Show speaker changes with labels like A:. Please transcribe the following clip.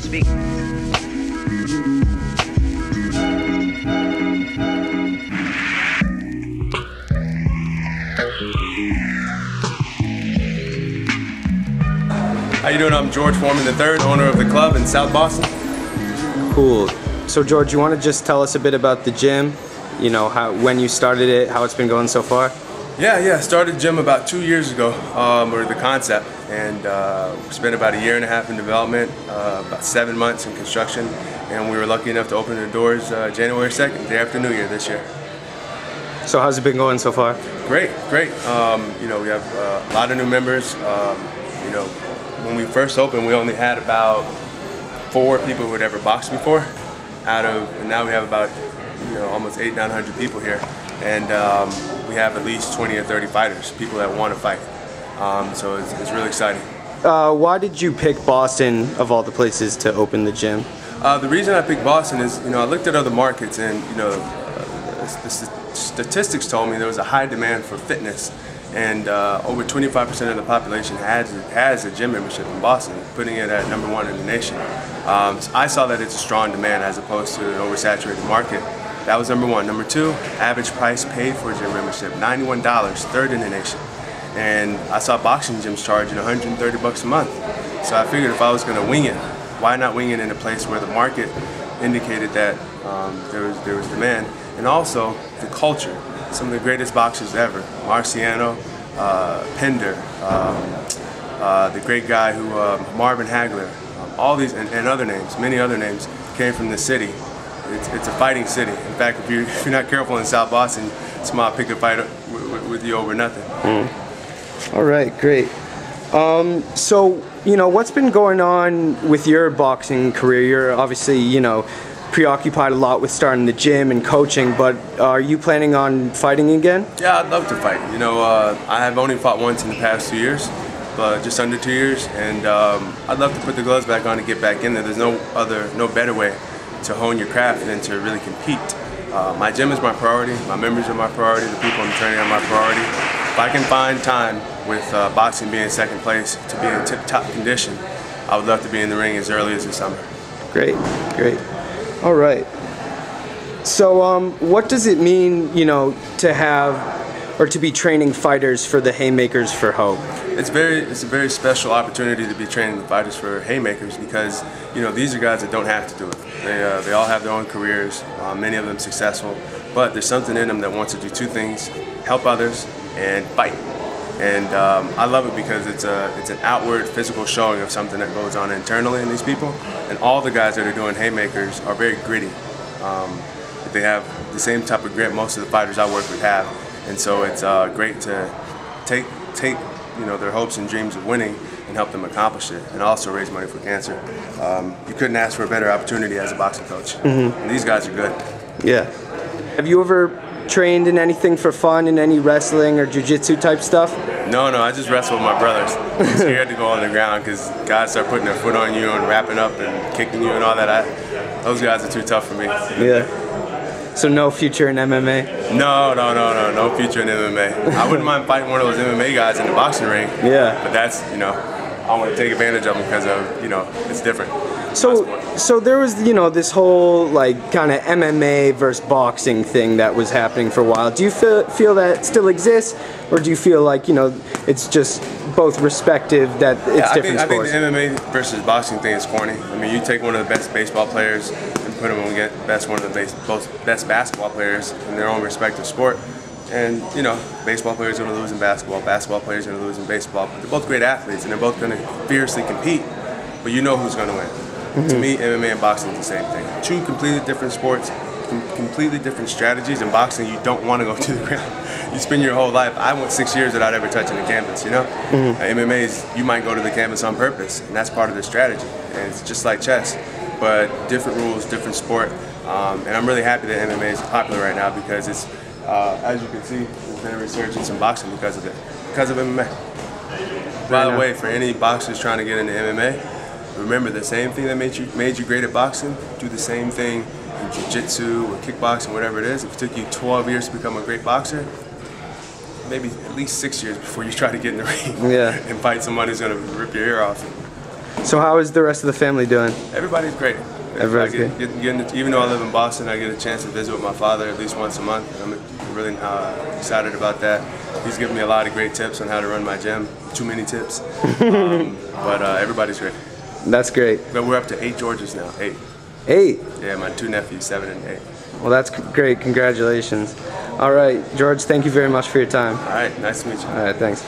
A: speak.
B: How you doing? I'm George Foreman III, owner of the club in South Boston.
C: Cool. So George, you want to just tell us a bit about the gym? You know, when you started it, how it's been going so far?
B: Yeah. Started the gym about 2 years ago, or the concept, and spent about 1.5 years in development, about 7 months in construction, and we were lucky enough to open the doors January 2nd, day after New Year this year.
C: So how's it been going so far?
B: Great. You know, we have a lot of new members. You know, when we first opened, we only had about 4 people who had ever boxed before. And now we have about almost 800-900 people here, and we have at least 20 or 30 fighters, people that want to fight. So it's really exciting.
C: Why did you pick Boston of all the places to open the gym?
B: The reason I picked Boston is, I looked at other markets, and the statistics told me there was a high demand for fitness. And over 25% of the population has a gym membership in Boston, putting it at #1 in the nation. So I saw that it's a strong demand as opposed to an oversaturated market. That was #1. #2, average price paid for a gym membership, $91, third in the nation. And I saw boxing gyms charging $130 a month. So I figured if I was going to wing it, why not wing it in a place where the market indicated that there was demand, and also the culture. Some of the greatest boxers ever, Marciano, Pender, the great guy who, Marvin Hagler, all these and other names, many other names, came from the city. It's a fighting city. In fact, if you're not careful in South Boston, somebody will pick a fight with you over nothing.
C: All right, great. So, what's been going on with your boxing career? You're obviously, preoccupied a lot with starting the gym and coaching, but are you planning on fighting again?
B: Yeah, I'd love to fight. I have only fought once in the past 2 years, just under 2 years, and I'd love to put the gloves back on and get back in there. There's no better way to hone your craft than to really compete. My gym is my priority, my members are my priority, the people I'm training are my priority. If I can find time with boxing being second place to be in tip-top condition, I would love to be in the ring as early as the summer.
C: Great. All right. So what does it mean, to have or to be training fighters for the Haymakers for Hope?
B: It's a very special opportunity to be training the fighters for Haymakers because, these are guys that don't have to do it. They all have their own careers, many of them successful, but there's something in them that wants to do 2 things, help others and fight. And I love it because it's an outward physical showing of something that goes on internally in these people. And all the guys that are doing Haymakers are very gritty. They have the same type of grit most of the fighters I work with have. And so it's great to take their hopes and dreams of winning and help them accomplish it, and also raise money for cancer. You couldn't ask for a better opportunity as a boxing coach. And these guys are good.
C: Yeah. Have you ever trained in anything for fun, in any wrestling or jiu-jitsu type stuff?
B: No, I just wrestle with my brothers. I'm scared to go on the ground because guys start putting their foot on you and wrapping up and kicking you and all that. Those guys are too tough for me.
C: Yeah. So no future in MMA?
B: No future in MMA. I wouldn't mind fighting one of those MMA guys in the boxing ring.
C: Yeah.
B: But that's, I want to take advantage of them because of, it's different.
C: So there was, this whole kind of MMA versus boxing thing that was happening for a while. Do you feel that still exists, or do you feel like, it's just both respective, that it's different sports?
B: I think the MMA versus boxing thing is corny. I mean, you take one of the best baseball players and put them against one of the best basketball players in their own respective sport. And, baseball players are going to lose in basketball players are going to lose in baseball. But they're both great athletes, and they're both going to fiercely compete. But you know who's going to win. To me, MMA and boxing is the same thing. 2 completely different sports, completely different strategies. In boxing, you don't want to go to the ground. You spend your whole life. I went 6 years without ever touching the canvas, MMA is, you might go to the canvas on purpose, and that's part of the strategy. And it's just like chess, but different rules, different sport. And I'm really happy that MMA is popular right now because it's, as you can see, there's been a resurgence in boxing because of it, because of MMA. By the way, for any boxers trying to get into MMA, remember the same thing that made you great at boxing, do the same thing in jiu-jitsu or kickboxing, whatever it is. If it took you 12 years to become a great boxer, maybe at least 6 years before you try to get in the ring and fight somebody who's going to rip your ear off.
C: So how is the rest of the family doing?
B: Everybody's great.
C: Everybody's
B: Even though I live in Boston, I get a chance to visit with my father at least once a month. And I'm really excited about that. He's given me a lot of great tips on how to run my gym. Too many tips. But everybody's great.
C: That's great.
B: But we're up to 8 Georges now. 8.
C: 8?
B: Yeah, my 2 nephews, 7 and 8.
C: Well, that's great. Congratulations. All right, George, thank you very much for your time.
B: All right, nice to meet you.
C: All right, thanks.